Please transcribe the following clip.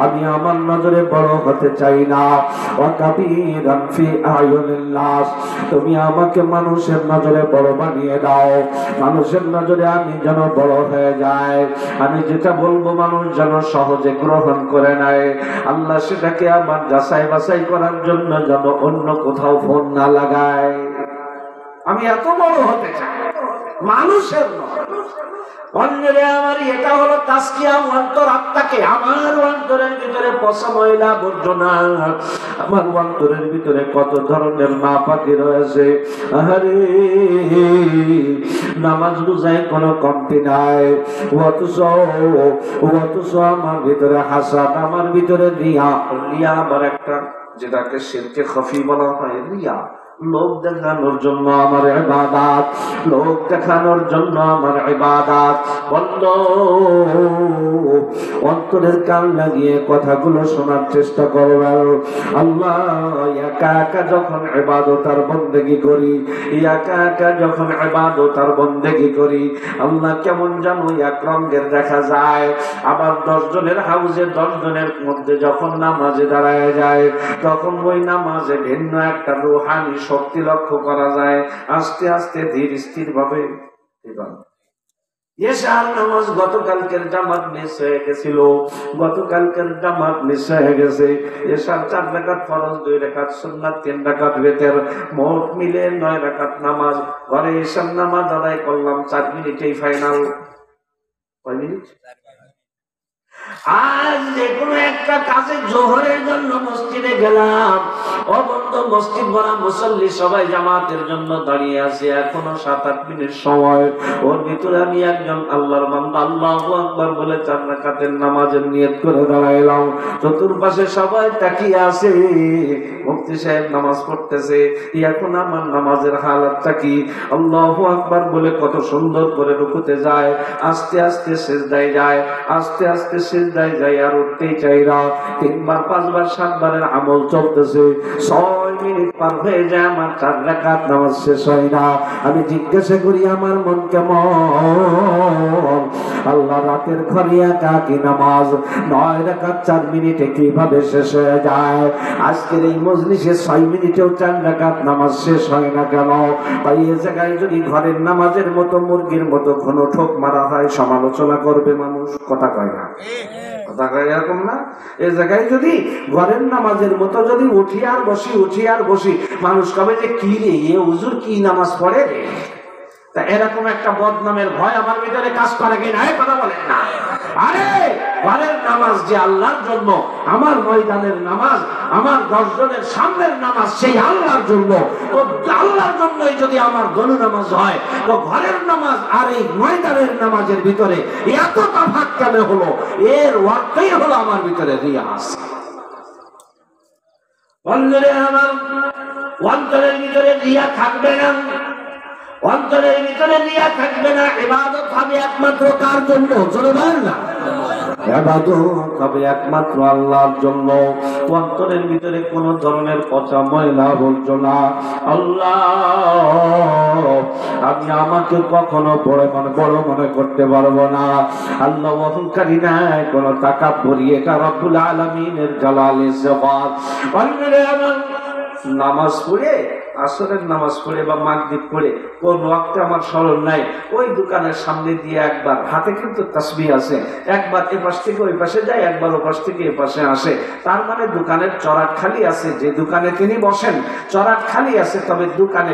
আমি আমার নজরে বড় হতে চাই না। ওয়াকাবীরান ফি আয়ুনিন নাস, তুমি আমাকে মানুষের নজরে বড় বানিয়ে দাও। মানুষের নজরে আমি যেন বড় হয়ে যায়, আমি যেটা বলবো মানুষ যেন সহজে গ্রহণ করে নেয়। আল্লাহ সেটাকে আমার যাচাই বাছাই করার জন্য যেন অন্য কোথাও ফোন না লাগায়। আমি এত বড় হতে চাই মানুষের নয়। অন্যরে আমার এটা হলো তাসকিয়া অন্তর আত্মাকে। আমার অন্তরের ভিতরে পচা ময়লা আবর্জনা, আমার অন্তরের ভিতরে কত ধরনের নাপাকি রয়েছে। আরে নামাজ বুঝায় কোনো কমতি নাই, অথচ আমার ভিতরে হাসাদ, আমার ভিতরে রিয়া। রিয়া আবার একটা, যেটাকে শিরকে খফি বলা হয়, রিয়া। লোক দেখানোর জন্য আমার ইবাদত, লোক দেখানোর জন্য আমার ইবাদত। বন্ধ অন্তরের কান লাগিয়ে কথাগুলো শোনার চেষ্টা করবেন। আল্লাহ একা একা যখন ইবাদত আর বন্দেগি করি, একা একা যখন ইবাদত আর বন্দেগি করি, আল্লাহ কেমন যেন এক রঙের দেখা যায়। আবার 10 জনের হাউজে 10 জনের মধ্যে যখন নামাজে দাঁড়ায় যায়, তখন ওই নামাজে ভিন্ন একটা রূহানি শক্তি লক্ষ্য করা যায়। আস্তে আস্তে ধীর স্থির ভাবে এশার নামাজ গতকালকের জামাত মিস হয়ে গেছিল, গতকালকের জামাত মিস হয়ে গেছে। এশার 4 রাকাত ফরজ, 2 রাকাত সুন্নাত, 3 রাকাত বিতর, মোট মিলে 9 রাকাত নামাজ। ঘরে এশার নামাজ আদায় করলাম 4 মিনিটেই ফাইনাল। কয় মিনিট? আজ যে কোনো একটা কাজে জোহরের জন্য মসজিদে গেলাম, অবন্ধ মসজিদ ভরা মুসল্লি সবাই জামাতের জন্য দাঁড়িয়ে আছে, এখনো 7-8 মিনিট সময়। ওর ভিতরে আমি একজন আল্লাহর বান্দা আল্লাহু আকবার বলে 4 রাকাতের নামাজের নিয়ত করে দাঁড়াইলাম। চতুর্পাশে সবাই তাকিয়ে আছে, মুফতি সাহেব নামাজ পড়তেছে। এখন আমার নামাজের হালাতটা কি? আল্লাহু আকবার বলে কত সুন্দর করে রুকুতে যায়, আস্তে আস্তে সিজদায় যায়, আস্তে আস্তে সিজদায় যায়, আর উঠতেই চাই না। 3 বার 5 বার 7 বারের আমল চলতেছে। 6 মিনিট পার হয়ে যায়, আমার 4 রাকাত নামাজ শেষ হয় না। আমি জিজ্ঞাসা করি আমার মন কেমন? আল্লাহ রাতের ঘরে একা কি নামাজ 9 রাকাত 4 মিনিটে কিভাবে শেষ হয়ে যায়? আজকের এই মজলিসে 6 মিনিটেও 4 রাকাত নামাজ শেষ হয় না কেন? তাই এই জায়গায় যদি ঘরের নামাজের মতো মুরগির মতো ঘন ঠোক মারা হয়, সমালোচনা করবে মানুষ। কথা কয় না? কথা কয় এরকম না? এই জায়গায় যদি ঘরের নামাজের মতো যদি উঠি আর বসি, মানুষ কবে যে কি রে এ হুজুর কি নামাজ পড়ে রে। তা এরকম একটা বদনামের ভয় আমার ভিতরে কাজ করে কিনা? কথা বলেন না। আরে ঘরের নামাজ যে আল্লাহর জন্য, আমার ময়দানের নামাজ, আমার 10 জনের সামনের নামাজ সেই আল্লাহর জন্য। তো আল্লাহর জন্যই যদি আমার গণ নামাজ হয়, তো ঘরের নামাজ আর এই ময়দানের নামাজের ভিতরে এত তফাৎ কেন হলো? এর অর্থই হলো আমার ভিতরে রিয়াজ। বন্ধুরে আমার, অন্তরের ভিতরে রিয়া থাকবে না, অন্তরের ভিতরে রিয়া থাকবে না। ইবাদত হবে একমাত্র কার জন্য? জোরে বলেন না। ইবাদত হবে একমাত্র আল্লাহর জন্য। অন্তরের ভিতরে কোন ধরনের পচা ময়লা আবর্জনা আল্লাহ আমি আমাকে কখনো বড় মনে করতে পারবো না। আল্লাহ অহংকারী নাই, কোন তাকাব্বুরি। এটা রব্বুল আলামিনের জালালের সিফাত। নামাজ পড়ে, আসরের নামাজ পড়ে বা মাগরিব পড়ে কোন ওয়াক্তে আমার স্মরণ নাই, ওই দোকানের সামনে দিয়ে একবার, হাতে কিন্তু তাসবিহ আছে, একবার এ পাশ থেকে ওই পাশে যায়, একবার ও পাশ থেকে এ পাশে আসে। তার মানে দোকানের চড়াট খালি আছে, যে দোকানে তিনি বসেন চড়াট খালি আছে, তবে দোকানে